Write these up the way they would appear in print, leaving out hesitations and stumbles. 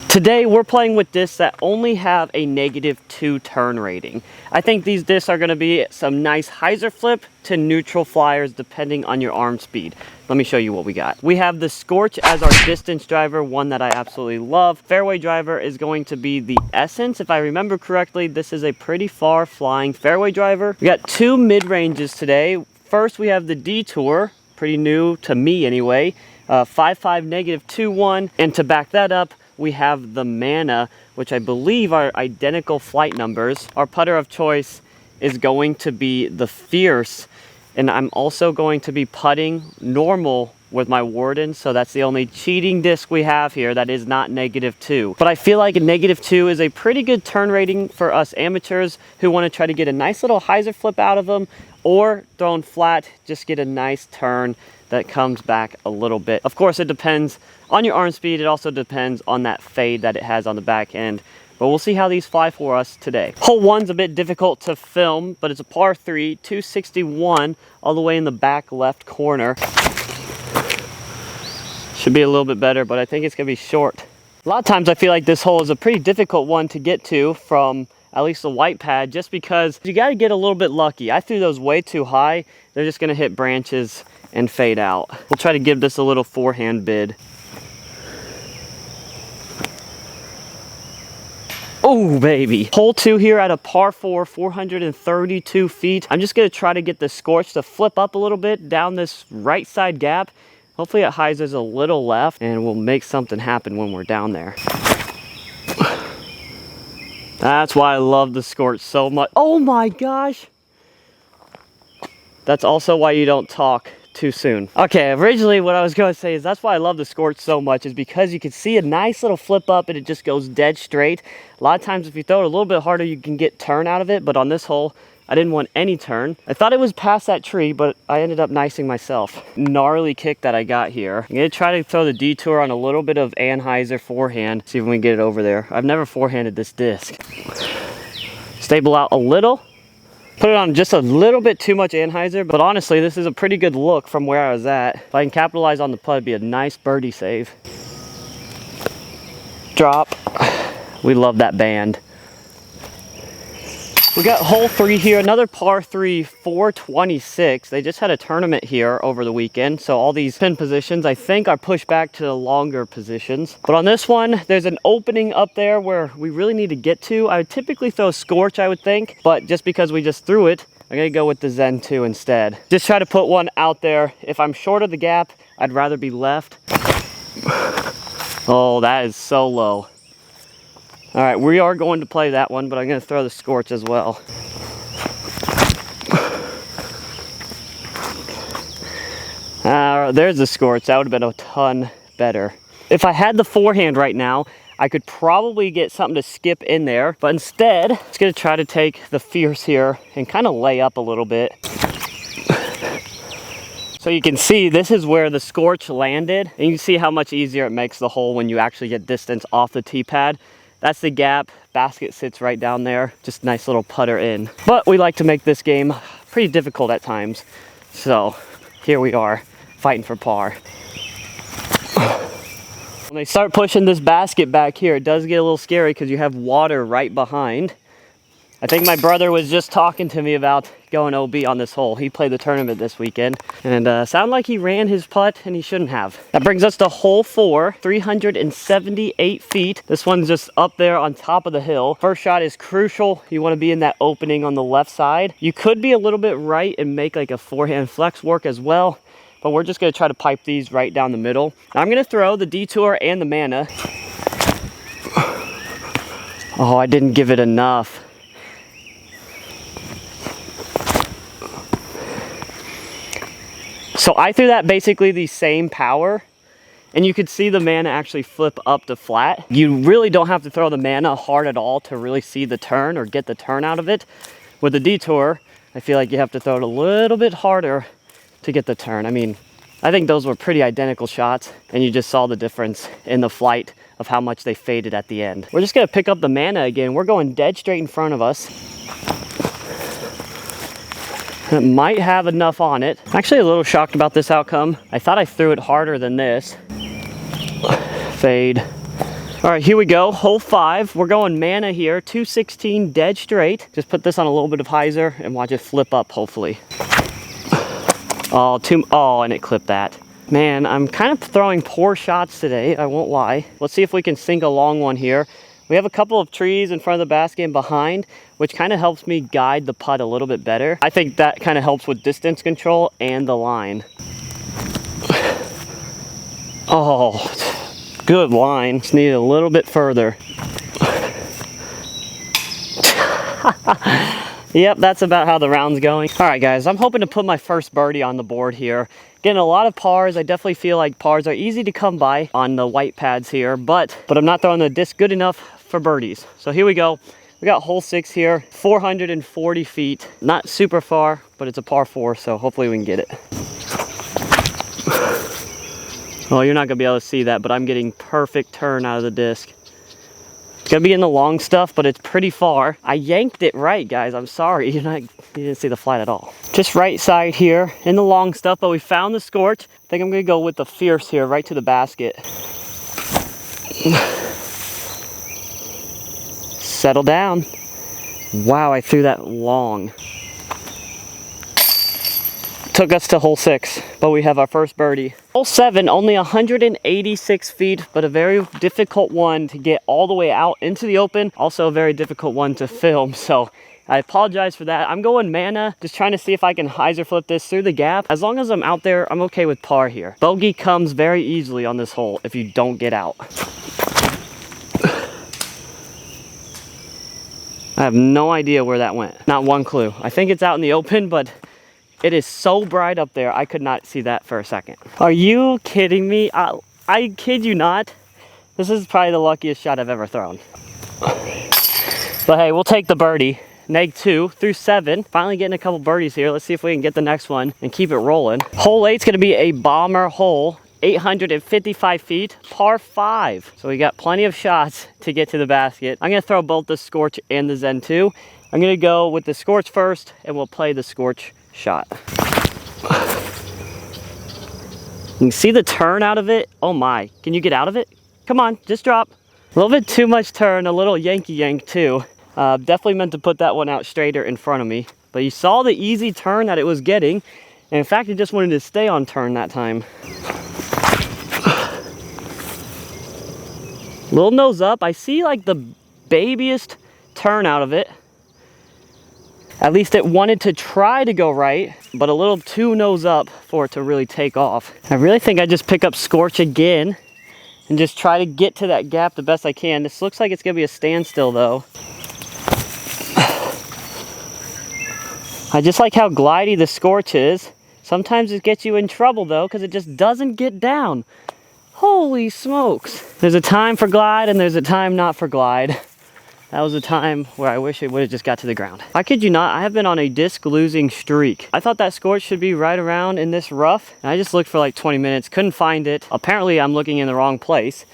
Today we're playing with discs that only have a -2 turn rating. I think these discs are going to be some nice hyzer flip to neutral flyers depending on your arm speed. Let me show you what we got. We have the Scorch as our distance driver, one that I absolutely love. Fairway driver is going to be the Essence. If I remember correctly, this is a pretty far flying fairway driver. We got two mid-ranges today. First we have the Detour, pretty new to me anyway, 5.5 -2.1, and to back that up, we have the Mana, which I believe are identical flight numbers. Our putter of choice is going to be the Fierce, and I'm also going to be putting normal with my Warden, so that's the only cheating disc we have here that is not -2. But I feel like a -2 is a pretty good turn rating for us amateurs who want to try to get a nice little hyzer flip out of them, or thrown flat, just get a nice turn that comes back a little bit. Of course, it depends on your arm speed. It also depends on that fade that it has on the back end. But we'll see how these fly for us today. Hole 1's a bit difficult to film, but it's a par 3, 261, all the way in the back left corner. Should be a little bit better, but I think it's gonna be short. A lot of times I feel like this hole is a pretty difficult one to get to from at least the white pad, just because you gotta get a little bit lucky. I threw those way too high. They're just gonna hit branches and fade out. We'll try to give this a little forehand bid. Oh, baby. Hole 2 here at a par 4, 432 feet. I'm just gonna try to get the Scorch to flip up a little bit down this right side gap. Hopefully it hyzers a little left and we'll make something happen when we're down there. That's why I love the Scorch so much. Oh my gosh. That's also why you don't talk too soon. Okay, originally what I was going to say is that's why I love the Scorch so much, is because you can see a nice little flip up and it just goes dead straight. A lot of times if you throw it a little bit harder, you can get turn out of it, but on this hole, I didn't want any turn. I thought it was past that tree, but I ended up nicing myself. Gnarly kick that I got here. I'm gonna try to throw the Detour on a little bit of Anheuser forehand, see if we can get it over there. I've never forehanded this disc. Stable out a little. Put it on just a little bit too much Anheuser, but honestly, this is a pretty good look from where I was at. If I can capitalize on the putt, it'd be a nice birdie save. Drop. We love that band. We got hole 3 here, another par 3, 426. They just had a tournament here over the weekend, so all these pin positions I think are pushed back to the longer positions. But on this one, there's an opening up there where we really need to get to. I would typically throw Scorch, I would think, but just because we just threw it, I'm gonna go with the Zen 2 instead. Just try to put one out there. If I'm short of the gap, I'd rather be left. Oh, that is so low. All right, we are going to play that one, but I'm going to throw the Scorch as well. There's the Scorch. That would have been a ton better. If I had the forehand right now, I could probably get something to skip in there, but instead, I'm just going to try to take the Fierce here and kind of lay up a little bit. So you can see this is where the Scorch landed, and you can see how much easier it makes the hole when you actually get distance off the tee pad. That's the gap. Basket sits right down there. Just nice little putter in. But we like to make this game pretty difficult at times. So here we are, fighting for par. When they start pushing this basket back here, it does get a little scary because you have water right behind. I think my brother was just talking to me about going OB on this hole. He played the tournament this weekend, and sounded like he ran his putt, and he shouldn't have. That brings us to hole 4, 378 feet. This one's just up there on top of the hill. First shot is crucial. You want to be in that opening on the left side. You could be a little bit right and make like a forehand flex work as well, but we're just going to try to pipe these right down the middle. Now I'm going to throw the Detour and the Mana. Oh, I didn't give it enough. So I threw that basically the same power, and you could see the Mana actually flip up to flat. You really don't have to throw the Mana hard at all to really see the turn or get the turn out of it. With the Detour, I feel like you have to throw it a little bit harder to get the turn. I mean, I think those were pretty identical shots, and you just saw the difference in the flight of how much they faded at the end. We're just gonna pick up the Mana again. We're going dead straight in front of us. It might have enough on it. I'm actually a little shocked about this outcome. I thought I threw it harder than this. Fade. All right, here we go, hole 5. We're going mana here, 216 dead straight. Just put this on a little bit of hyzer and watch it flip up, hopefully. Oh, and it clipped that. Man, I'm kind of throwing poor shots today, I won't lie. Let's see if we can sink a long one here. We have a couple of trees in front of the basket and behind, which kind of helps me guide the putt a little bit better. I think that kind of helps with distance control and the line. Oh, good line. Just need it a little bit further. Yep, that's about how the round's going. All right, guys, I'm hoping to put my first birdie on the board here. Getting a lot of pars. I definitely feel like pars are easy to come by on the white pads here, but I'm not throwing the disc good enough for birdies. So here we go. We got hole 6 here, 440 feet. Not super far, but it's a par 4, so hopefully we can get it. Oh, you're not gonna be able to see that, but I'm getting perfect turn out of the disc. It's gonna be in the long stuff, but it's pretty far. I yanked it right, guys. I'm sorry. You didn't see the flight at all. Just right side here in the long stuff, but we found the scorch. I think I'm gonna go with the fierce here, right to the basket. Settle down. Wow, I threw that long. Took us to hole 6, but we have our first birdie. Hole 7, only 186 feet, but a very difficult one to get all the way out into the open. Also a very difficult one to film, so I apologize for that. I'm going mana, just trying to see if I can hyzer flip this through the gap. As long as I'm out there, I'm okay with par here. Bogey comes very easily on this hole if you don't get out. I have no idea where that went. Not one clue. I think it's out in the open, but it is so bright up there, I could not see that for a second. Are you kidding me? I kid you not. This is probably the luckiest shot I've ever thrown. But hey, we'll take the birdie. Neg 2 through 7. Finally getting a couple birdies here. Let's see if we can get the next one and keep it rolling. Hole 8 is gonna be a bomber hole. 855 feet, par 5. So we got plenty of shots to get to the basket. I'm gonna throw both the Scorch and the Zen 2. I'm gonna go with the Scorch first, and we'll play the Scorch shot. You can see the turn out of it. Oh my, can you get out of it? Come on, just drop. A little bit too much turn, a little Yankee yank too. Definitely meant to put that one out straighter in front of me. But you saw the easy turn that it was getting. And in fact, it just wanted to stay on turn that time. Little nose up. I see like the babiest turn out of it. At least it wanted to try to go right, but a little too nose up for it to really take off. I really think I just pick up Scorch again and just try to get to that gap the best I can. This looks like it's gonna be a standstill though. I just like how glidey the Scorch is. Sometimes it gets you in trouble though, because it just doesn't get down. Holy smokes. There's a time for glide and there's a time not for glide. That was a time where I wish it would have just got to the ground. I kid you not, I have been on a disc losing streak. I thought that Scorch should be right around in this rough, and I just looked for like 20 minutes, couldn't find it. Apparently I'm looking in the wrong place.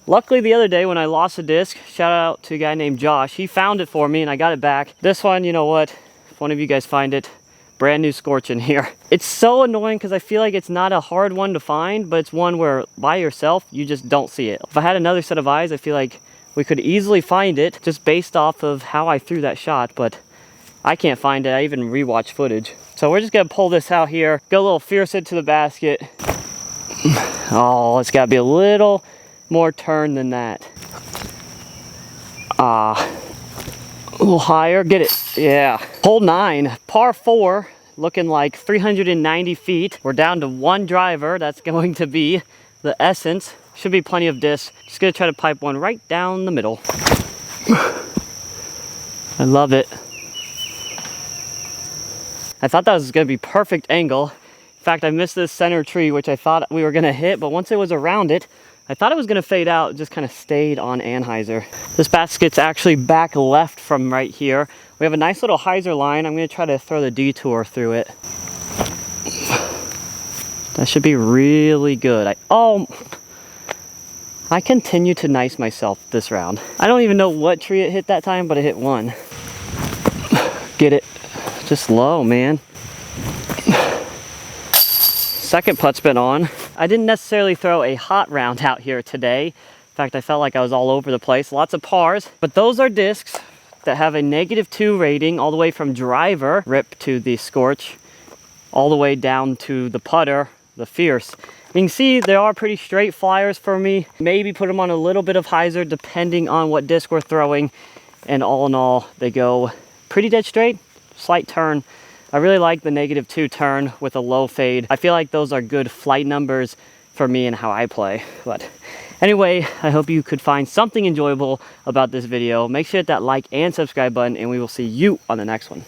Luckily the other day when I lost a disc, shout out to a guy named Josh, he found it for me and I got it back. This one, you know what, if one of you guys find it, brand new Scorch in here. It's so annoying because I feel like it's not a hard one to find, but it's one where by yourself, you just don't see it. If I had another set of eyes, I feel like we could easily find it just based off of how I threw that shot, but I can't find it. I even rewatched footage. So we're just gonna pull this out here, go a little fierce into the basket. Oh, it's gotta be a little more turn than that. A little higher, get it, yeah. Hole 9, par 4, looking like 390 feet. We're down to one driver, that's going to be the Essence. Should be plenty of discs. Just gonna try to pipe one right down the middle. I love it. I thought that was gonna be perfect angle. In fact, I missed this center tree, which I thought we were gonna hit, but once it was around it, I thought it was gonna fade out, just kind of stayed on Anheuser. This basket's actually back left from right here. We have a nice little hyzer line. I'm gonna try to throw the detour through it. That should be really good. I continue to nice myself this round. I don't even know what tree it hit that time, but it hit one. Get it. Just low, man. Second putt's been on. I didn't necessarily throw a hot round out here today. fact, I felt like I was all over the place. Lots of pars, but those are discs that have a -2 rating all the way from driver, rip, to the Scorch, all the way down to the putter, the Fierce. You can see they are pretty straight flyers for me. Maybe put them on a little bit of hyzer depending on what disc we're throwing. And all in all, they go pretty dead straight, slight turn. I really like the -2 turn with a low fade. I feel like those are good flight numbers for me and how I play. But anyway, I hope you could find something enjoyable about this video. Make sure to hit that like and subscribe button, and we will see you on the next one.